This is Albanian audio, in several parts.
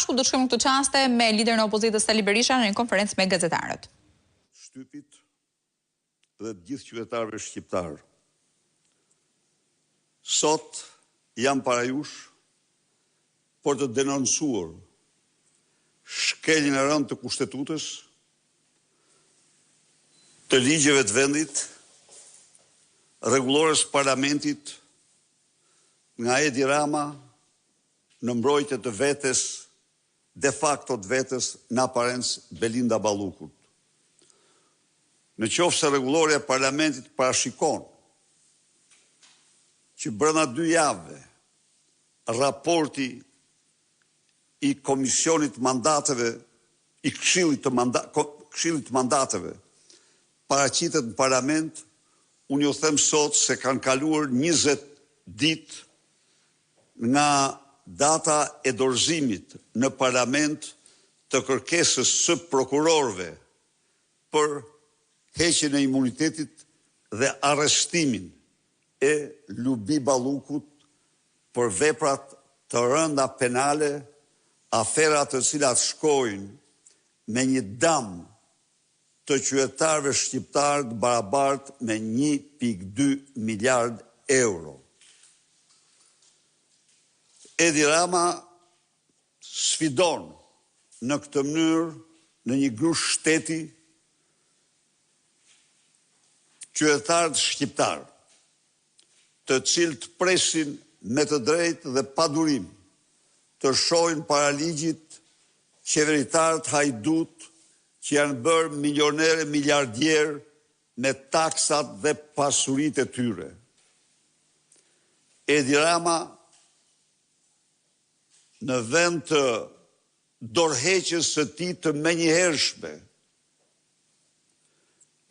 Bashku do të shkojmë në këtë çaste me liderin e opozitës Sali Berisha në një konferencë me gazetarët. Shtypit dhe të gjithë qytetarëve shqiptarë. Sot jam para jush për të denoncuar shkeljen e rëndë të Kushtetutës, të ligjeve të vendit, rregullores parlamentit, nga Edi Rama në mbrojtje të vetes, de facto të vetes, në aparencë Belinda Ballukut. Në qoftë se rregullorja e parlamentit parashikon që brenda 2 javëve raporti i Komisionit Mandateve, i Këshillit të Mandateve, paraqitet në parlament, unë ju them sot se kanë kaluar 20 ditë nga data e dorëzimit në parlament të kërkesës së prokurorëve për heqjen e imunitetit dhe arrestimin e Lubi Ballukut për veprat të rënda penale, afera të cilat shkojnë me një dam të qytetarëve shqiptarë të barabartë me 1.2 miliard euro. Edi Rama sfidon në këtë mënyrë, në një grush shteti, qytetarët shqiptarë, të cilët presin me të drejtë dhe pa durim të shohin para ligjit qeveritarët hajdut që janë bërë milionerë, miliardierë me taksat dhe pasuritë e tyre. Edi Rama, në vend të dorëheqjes së tij të menjëhershme,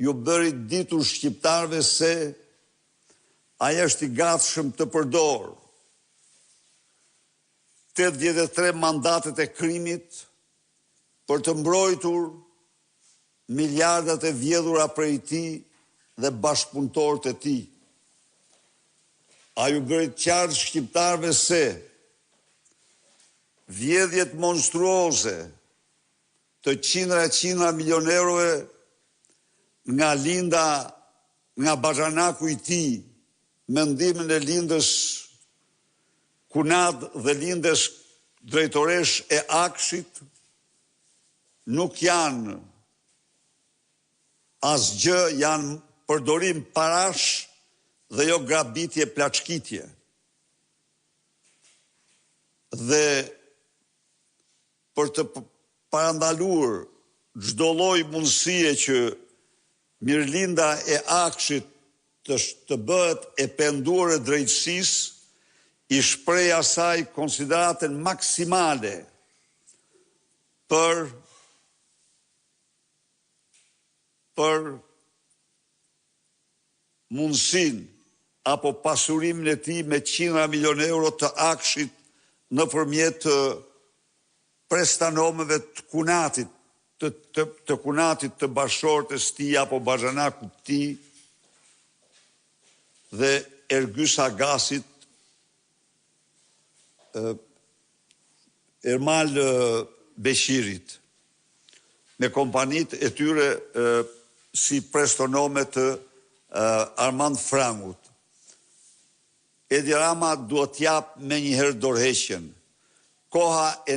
ju bëri ditur shqiptarëve se ai është i gatshëm të përdorë 83 mandatet e krimit për të mbrojtur miliardat e vjedhura prej tij dhe bashkëpunëtorët e tij. Ai u bëri qartë shqiptarëve se vjedhjet monstruoze të qindra milion euroje nga Linda, nga bazhanaku i tij, me ndihmën e lindës Kunad dhe lindës drejtoresh e Akshit, nuk janë asgjë, janë përdorim parash dhe jo grabitje, plaçkitje. Dhe për të parandaluar çdo lloj mundësie që Mirlinda e Akshit të bëhet e penduar e drejtësisë, i shpreh asaj konsideratën maksimale për mundësinë apo pasurimin e tij me qindra milion euro të Akshit nëpërmjet prestanomeve të Kunatit, të Kunatit të bashortës tij apo bazhanakut të tij dhe Ergys Agasit, Ermal Beshirit, me kompanitë e tyre si prestonome të Armand Frangut. Edi Rama duhet t'jap me njëherë dorëheqjen. Koha e